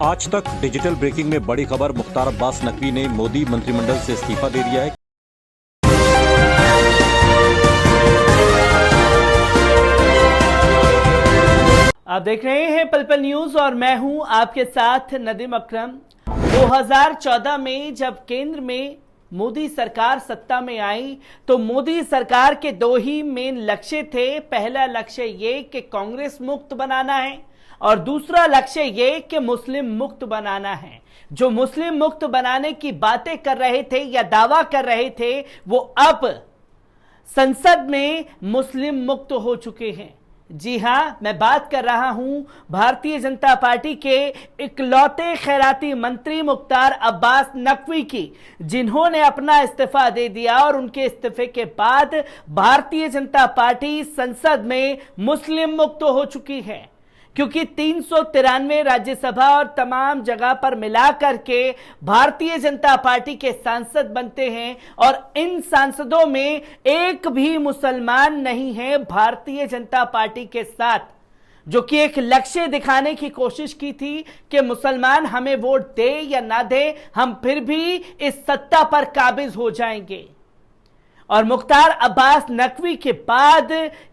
आज तक digital breaking में बड़ी खबर, मुख्तार अब्बास नकवी ने मोदी मंत्रिमंडल से इस्तीफा दे दिया है। आप देख रहे हैं पल पल न्यूज और मैं हूं आपके साथ नदीम अकरम। 2014 में जब केंद्र में मोदी सरकार सत्ता में आई तो मोदी सरकार के दो ही मेन लक्ष्य थे। पहला लक्ष्य ये कि कांग्रेस मुक्त बनाना है और दूसरा लक्ष्य ये कि मुस्लिम मुक्त बनाना है। जो मुस्लिम मुक्त बनाने की बातें कर रहे थे या दावा कर रहे थे वो अब संसद में मुस्लिम मुक्त हो चुके हैं। जी हां, मैं बात कर रहा हूं भारतीय जनता पार्टी के इकलौते खैराती मंत्री मुख्तार अब्बास नकवी की, जिन्होंने अपना इस्तीफा दे दिया और उनके इस्तीफे के बाद भारतीय जनता पार्टी संसद में मुस्लिम मुक्त हो चुकी है। क्योंकि 393 राज्यसभा और तमाम जगह पर मिला करके भारतीय जनता पार्टी के सांसद बनते हैं और इन सांसदों में एक भी मुसलमान नहीं है भारतीय जनता पार्टी के साथ, जो कि एक लक्ष्य दिखाने की कोशिश की थी कि मुसलमान हमें वोट दे या ना दे, हम फिर भी इस सत्ता पर काबिज हो जाएंगे। और मुख्तार अब्बास नकवी के बाद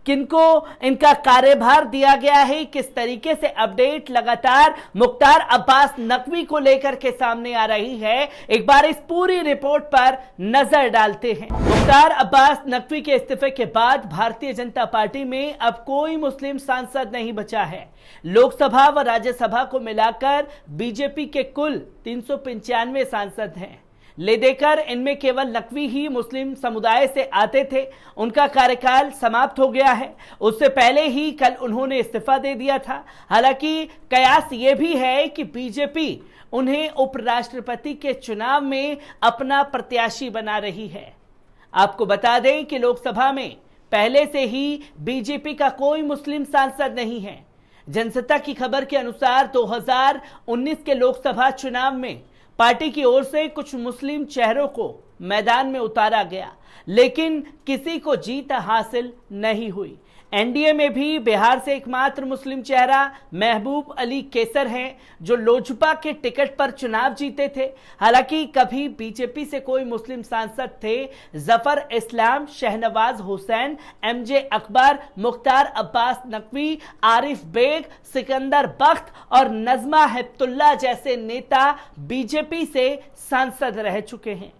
किनको इनका कार्यभार दिया गया है, किस तरीके से अपडेट लगातार मुख्तार अब्बास नकवी को लेकर के सामने आ रही है, एक बार इस पूरी रिपोर्ट पर नजर डालते हैं। मुख्तार अब्बास नकवी के इस्तीफे के बाद भारतीय जनता पार्टी में अब कोई मुस्लिम सांसद नहीं बचा है। लोकसभा व राज्यसभा को मिलाकर बीजेपी के कुल 395 सांसद हैं। ले देकर इनमें केवल नकवी ही मुस्लिम समुदाय से आते थे। उनका कार्यकाल समाप्त हो गया है। उससे पहले ही कल उन्होंने इस्तीफा दे दिया था। हालांकि कयास ये भी है कि बीजेपी उन्हें उपराष्ट्रपति के चुनाव में अपना प्रत्याशी बना रही है। आपको बता दें कि लोकसभा में पहले से ही बीजेपी का कोई मुस्लिम सांसद नहीं है। जनसत्ता की खबर के अनुसार 2019 के लोकसभा चुनाव में पार्टी की ओर से कुछ मुस्लिम चेहरों को मैदान में उतारा गया, लेकिन किसी को जीत हासिल नहीं हुई। एनडीए में भी बिहार से एकमात्र मुस्लिम चेहरा महबूब अली कैसर हैं, जो लोजपा के टिकट पर चुनाव जीते थे। हालांकि कभी बीजेपी से कोई मुस्लिम सांसद थे जफर इस्लाम, शहनवाज हुसैन, एमजे अकबर, मुख्तार अब्बास नकवी, आरिफ बेग, सिकंदर बख्त और नजमा हेपतुल्ला जैसे नेता बीजेपी से सांसद रह चुके हैं।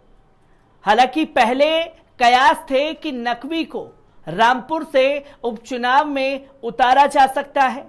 हालांकि पहले कयास थे कि नकवी को रामपुर से उपचुनाव में उतारा जा सकता है।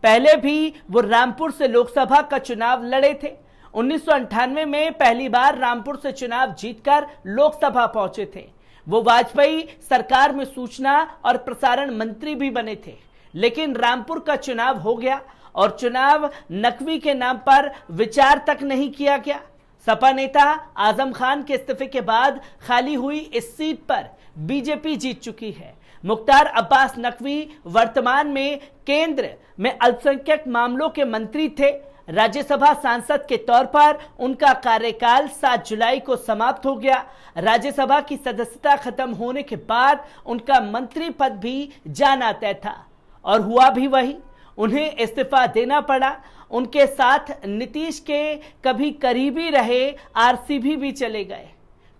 पहले भी वो रामपुर से लोकसभा का चुनाव लड़े थे। 1998 में पहली बार रामपुर से चुनाव जीतकर लोकसभा पहुंचे थे। वो वाजपेयी सरकार में सूचना और प्रसारण मंत्री भी बने थे। लेकिन रामपुर का चुनाव हो गया और चुनाव नकवी के नाम पर विचार तक नहीं किया गया। सपा नेता आजम खान के इस्तीफे के बाद खाली हुई इस सीट पर बीजेपी जीत चुकी है। मुख्तार अब्बास नकवी वर्तमान में केंद्र में अल्पसंख्यक मामलों के मंत्री थे। राज्यसभा सांसद के तौर पर उनका कार्यकाल 7 जुलाई को समाप्त हो गया। राज्यसभा की सदस्यता खत्म होने के बाद उनका मंत्री पद भी जाना तय था और हुआ भी वही। उन्हें इस्तीफा देना पड़ा। उनके साथ नीतीश के कभी करीबी रहे आरसीबी भी चले गए।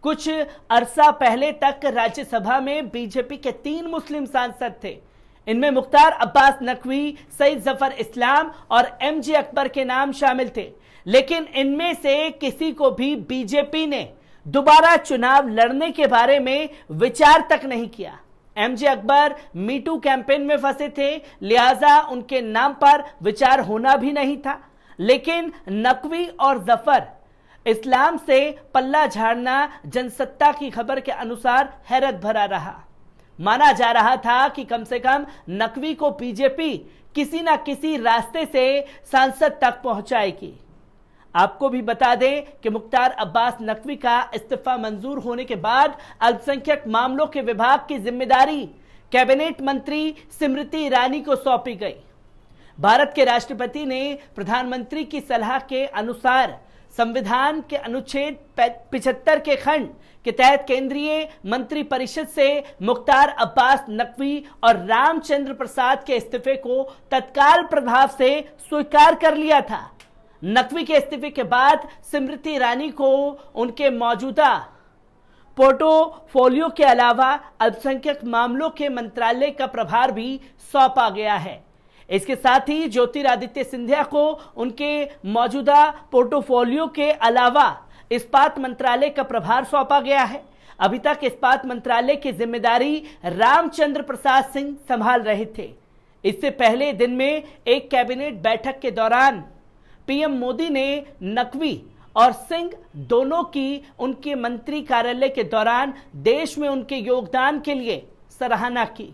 कुछ अरसा पहले तक राज्यसभा में बीजेपी के 3 मुस्लिम सांसद थे। इनमें मुख्तार अब्बास नकवी, सईद जफर इस्लाम और एमजे अकबर के नाम शामिल थे। लेकिन इनमें से किसी को भी बीजेपी ने दोबारा चुनाव लड़ने के बारे में विचार तक नहीं किया। एमजे अकबर मीटू कैंपेन में फंसे थे, लिहाजा उनके नाम पर विचार होना भी नहीं था। लेकिन नकवी और जफर इस्लाम से पल्ला झाड़ना जनसत्ता की खबर के अनुसार हैरत भरा रहा। माना जा रहा था कि कम से कम नकवी को बीजेपी किसी ना किसी रास्ते से सांसद तक पहुंचाएगी। आपको भी बता दें कि मुख्तार अब्बास नकवी का इस्तीफा मंजूर होने के बाद अल्पसंख्यक मामलों के विभाग की जिम्मेदारी कैबिनेट मंत्री स्मृति ईरानी को सौंपी गई। भारत के राष्ट्रपति ने प्रधानमंत्री की सलाह के अनुसार संविधान के अनुच्छेद 75 के खंड के तहत केंद्रीय मंत्रिपरिषद से मुख्तार अब्बास नकवी और रामचंद्र प्रसाद के इस्तीफे को तत्काल प्रभाव से स्वीकार कर लिया था। नकवी के इस्तीफे के बाद स्मृति ईरानी को उनके मौजूदा पोर्टफोलियो के अलावा अल्पसंख्यक मामलों के मंत्रालय का प्रभार भी सौंपा गया है। इसके साथ ही ज्योतिरादित्य सिंधिया को उनके मौजूदा पोर्टफोलियो के अलावा इस्पात मंत्रालय का प्रभार सौंपा गया है। अभी तक इस्पात मंत्रालय की जिम्मेदारी रामचंद्र प्रसाद सिंह संभाल रहे थे। इससे पहले दिन में एक कैबिनेट बैठक के दौरान पीएम मोदी ने नकवी और सिंह दोनों की उनके मंत्री कार्यालय के दौरान देश में उनके योगदान के लिए सराहना की।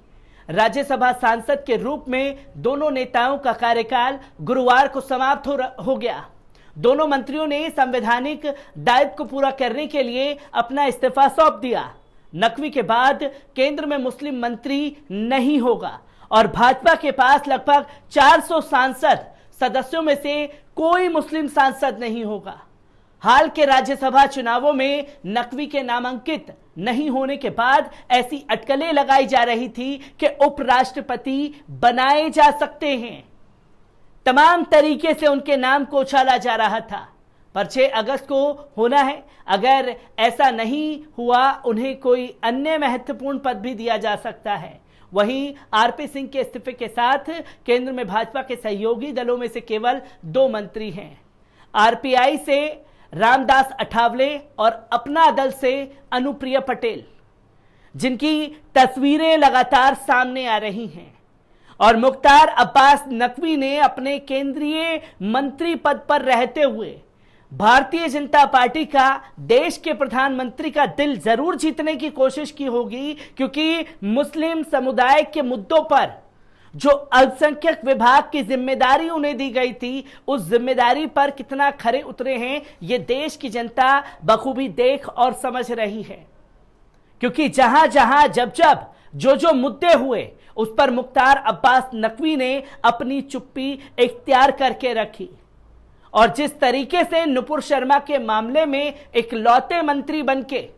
राज्यसभा सांसद के रूप में दोनों नेताओं का कार्यकाल गुरुवार को समाप्त हो गया। दोनों मंत्रियों ने संवैधानिक दायित्व को पूरा करने के लिए अपना इस्तीफा सौंप दिया। नकवी के बाद केंद्र में मुस्लिम मंत्री नहीं होगा और भाजपा के पास लगभग 400 सांसद सदस्यों में से कोई मुस्लिम सांसद नहीं होगा। हाल के राज्यसभा चुनावों में नकवी के नामांकित नहीं होने के बाद ऐसी अटकलें लगाई जा रही थी कि उपराष्ट्रपति बनाए जा सकते हैं। तमाम तरीके से उनके नाम को उछाला जा रहा था, पर 6 अगस्त को होना है। अगर ऐसा नहीं हुआ, उन्हें कोई अन्य महत्वपूर्ण पद भी दिया जा सकता है। वहीं आरपी सिंह के इस्तीफे के साथ केंद्र में भाजपा के सहयोगी दलों में से केवल 2 मंत्री हैं। आरपीआई से रामदास अठावले और अपना दल से अनुप्रिया पटेल, जिनकी तस्वीरें लगातार सामने आ रही हैं, और मुख्तार अब्बास नकवी ने अपने केंद्रीय मंत्री पद पर रहते हुए भारतीय जनता पार्टी का देश के प्रधानमंत्री का दिल जरूर जीतने की कोशिश की होगी, क्योंकि मुस्लिम समुदाय के मुद्दों पर जो अल्पसंख्यक विभाग की जिम्मेदारी उन्हें दी गई थी, उस जिम्मेदारी पर कितना खरे उतरे हैं ये देश की जनता बखूबी देख और समझ रही है। क्योंकि जहां जहां जब जब जो मुद्दे हुए, उस पर मुख्तार अब्बास नकवी ने अपनी चुप्पी इख्तियार करके रखी। और जिस तरीके से नुपुर शर्मा के मामले में एक लौते मंत्री बनके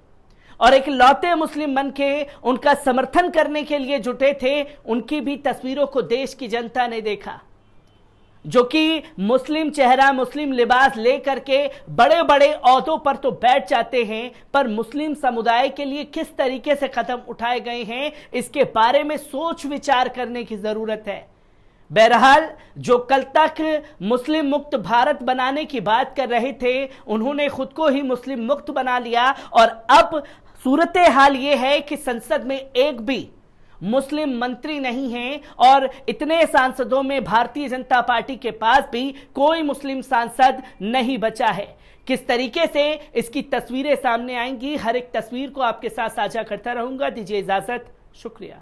और एक लौते मुस्लिम बनके उनका समर्थन करने के लिए जुटे थे, उनकी भी तस्वीरों को देश की जनता ने देखा, जो कि मुस्लिम चेहरा, मुस्लिम लिबास लेकर के बड़े बड़े ओहदों पर तो बैठ जाते हैं, पर मुस्लिम समुदाय के लिए किस तरीके से कदम उठाए गए हैं, इसके बारे में सोच विचार करने की जरूरत है। बहरहाल, जो कल तक मुस्लिम मुक्त भारत बनाने की बात कर रहे थे, उन्होंने खुद को ही मुस्लिम मुक्त बना लिया। और अब सूरत हाल ये है कि संसद में एक भी मुस्लिम मंत्री नहीं है और इतने सांसदों में भारतीय जनता पार्टी के पास भी कोई मुस्लिम सांसद नहीं बचा है। किस तरीके से इसकी तस्वीरें सामने आएंगी, हर एक तस्वीर को आपके साथ साझा करता रहूंगा। दीजिए इजाजत, शुक्रिया।